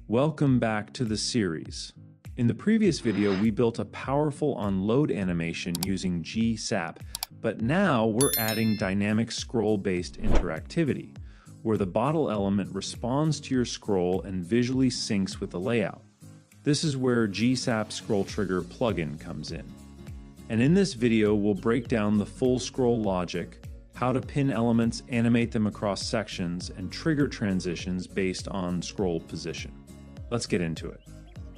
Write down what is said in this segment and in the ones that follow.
Welcome back to the series. In the previous video, we built a powerful unload animation using GSAP, but now we're adding dynamic scroll-based interactivity, where the bottle element responds to your scroll and visually syncs with the layout. This is where GSAP ScrollTrigger plugin comes in. And in this video, we'll break down the full scroll logic, how to pin elements, animate them across sections, and trigger transitions based on scroll position. Let's get into it.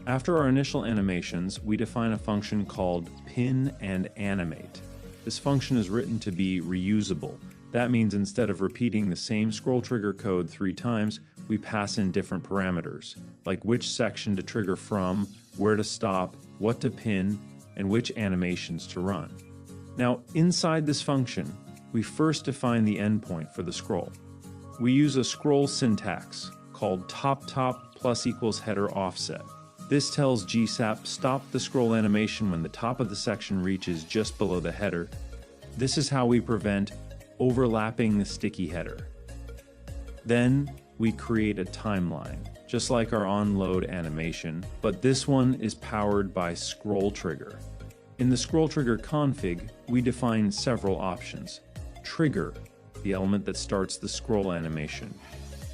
After our initial animations, we define a function called pin and animate. This function is written to be reusable. That means instead of repeating the same scroll trigger code 3 times, we pass in different parameters, like which section to trigger from, where to stop, what to pin, and which animations to run. Now, inside this function, we first define the endpoint for the scroll. We use a scroll syntax called top plus equals header offset. This tells GSAP stop the scroll animation when the top of the section reaches just below the header. This is how we prevent overlapping the sticky header. Then we create a timeline, just like our onload animation, but this one is powered by ScrollTrigger. In the ScrollTrigger config, we define several options. Trigger, the element that starts the scroll animation.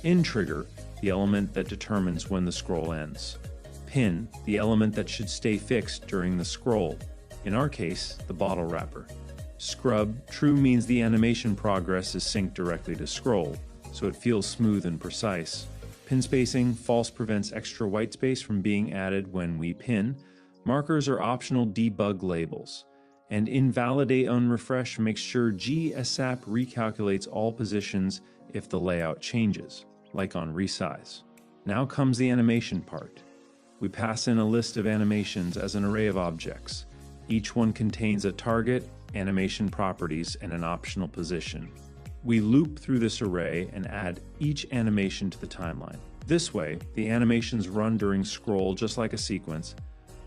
InTrigger, the element that determines when the scroll ends. Pin, the element that should stay fixed during the scroll. In our case, the bottle wrapper. Scrub, true means the animation progress is synced directly to scroll, so it feels smooth and precise. Pin spacing, false prevents extra white space from being added when we pin. Markers are optional debug labels. And invalidate on refresh makes sure GSAP recalculates all positions if the layout changes, like on resize. Now comes the animation part. We pass in a list of animations as an array of objects. Each one contains a target, animation properties, and an optional position. We loop through this array and add each animation to the timeline. This way, the animations run during scroll just like a sequence,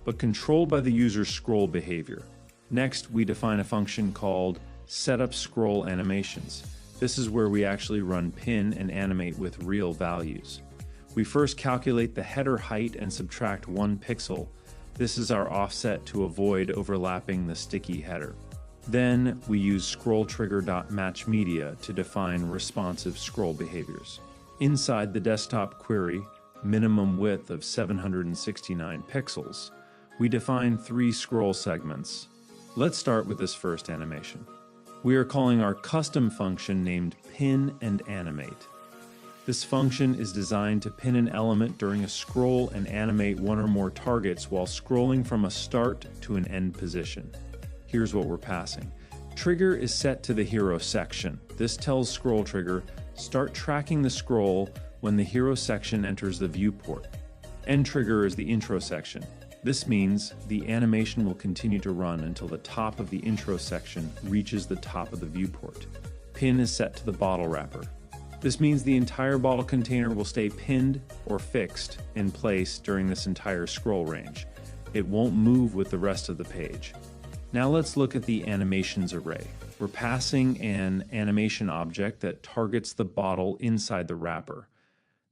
but controlled by the user's scroll behavior. Next, we define a function called setupScrollAnimations. This is where we actually run pin and animate with real values. We first calculate the header height and subtract 1 pixel. This is our offset to avoid overlapping the sticky header. Then we use ScrollTrigger.matchMedia to define responsive scroll behaviors. Inside the desktop query, minimum width of 769 pixels, we define 3 scroll segments. Let's start with this first animation. We are calling our custom function named pin and animate. This function is designed to pin an element during a scroll and animate one or more targets while scrolling from a start to an end position. Here's what we're passing. Trigger is set to the hero section. This tells ScrollTrigger, start tracking the scroll when the hero section enters the viewport. End trigger is the intro section. This means the animation will continue to run until the top of the intro section reaches the top of the viewport. Pin is set to the bottle wrapper. This means the entire bottle container will stay pinned or fixed in place during this entire scroll range. It won't move with the rest of the page. Now let's look at the animations array. We're passing an animation object that targets the bottle inside the wrapper.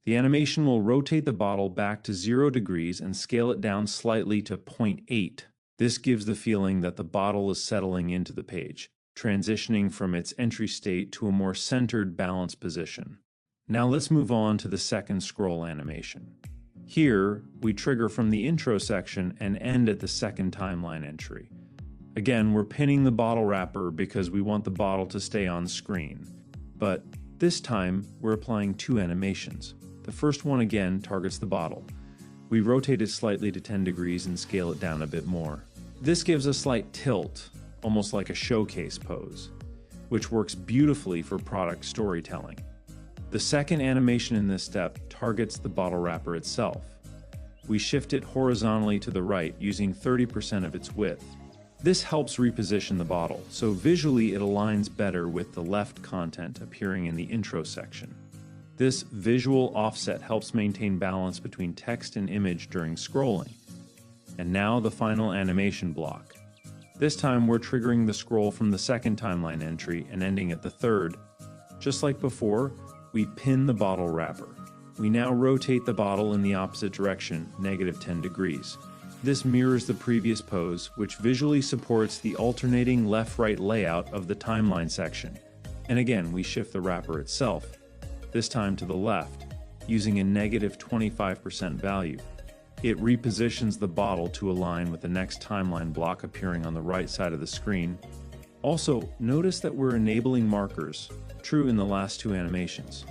The animation will rotate the bottle back to 0 degrees and scale it down slightly to 0.8. This gives the feeling that the bottle is settling into the page, transitioning from its entry state to a more centered, balanced position. Now let's move on to the second scroll animation. Here, we trigger from the intro section and end at the second timeline entry. Again, we're pinning the bottle wrapper because we want the bottle to stay on screen. But this time, we're applying 2 animations. The first one again targets the bottle. We rotate it slightly to 10 degrees and scale it down a bit more. This gives a slight tilt, almost like a showcase pose, which works beautifully for product storytelling. The second animation in this step targets the bottle wrapper itself. We shift it horizontally to the right using 30% of its width. This helps reposition the bottle, so visually it aligns better with the left content appearing in the intro section. This visual offset helps maintain balance between text and image during scrolling. And now the final animation block. This time we're triggering the scroll from the second timeline entry and ending at the third. Just like before, we pin the bottle wrapper. We now rotate the bottle in the opposite direction, -10 degrees. This mirrors the previous pose, which visually supports the alternating left-right layout of the timeline section. And again, we shift the wrapper itself, this time to the left, using a -25% value. It repositions the bottle to align with the next timeline block appearing on the right side of the screen. Also, notice that we're enabling markers, true in the last two animations.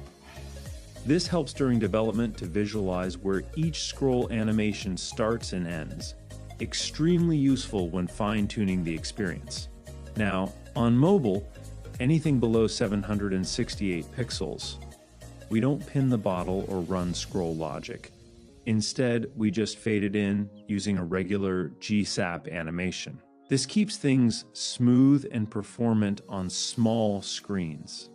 This helps during development to visualize where each scroll animation starts and ends. Extremely useful when fine-tuning the experience. Now, on mobile, anything below 768 pixels, we don't pin the bottle or run scroll logic. Instead, we just fade it in using a regular GSAP animation. This keeps things smooth and performant on small screens.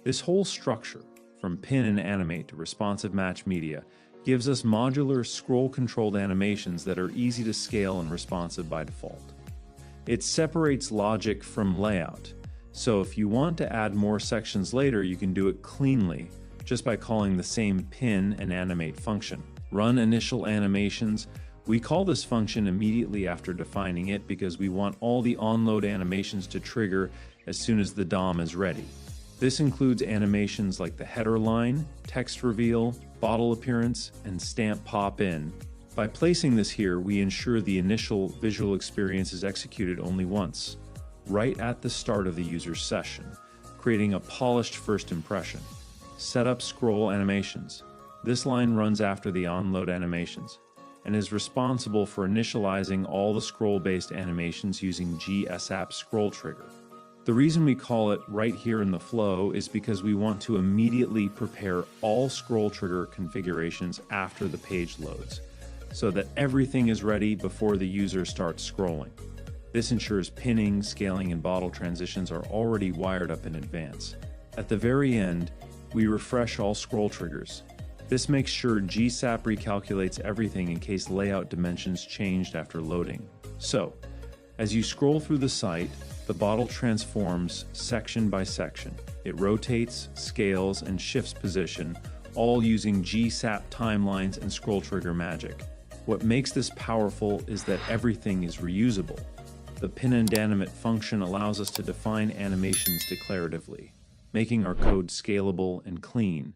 This whole structure, from pin and animate to responsive match media, gives us modular scroll-controlled animations that are easy to scale and responsive by default. It separates logic from layout, so if you want to add more sections later, you can do it cleanly just by calling the same pin and animate function. Run initial animations. We call this function immediately after defining it because we want all the onload animations to trigger as soon as the DOM is ready. This includes animations like the header line, text reveal, bottle appearance, and stamp pop-in. By placing this here, we ensure the initial visual experience is executed only once, right at the start of the user's session, creating a polished first impression. Set up scroll animations. This line runs after the onload animations and is responsible for initializing all the scroll-based animations using GSAP ScrollTrigger. The reason we call it right here in the flow is because we want to immediately prepare all ScrollTrigger configurations after the page loads, so that everything is ready before the user starts scrolling. This ensures pinning, scaling, and bottle transitions are already wired up in advance. At the very end, we refresh all scroll triggers. This makes sure GSAP recalculates everything in case layout dimensions changed after loading. So, as you scroll through the site, the bottle transforms section by section. It rotates, scales, and shifts position, all using GSAP timelines and ScrollTrigger magic. What makes this powerful is that everything is reusable. The pin and animate function allows us to define animations declaratively, making our code scalable and clean.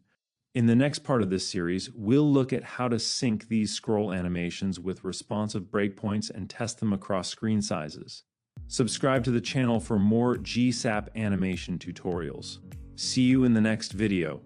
In the next part of this series, we'll look at how to sync these scroll animations with responsive breakpoints and test them across screen sizes. Subscribe to the channel for more GSAP animation tutorials. See you in the next video.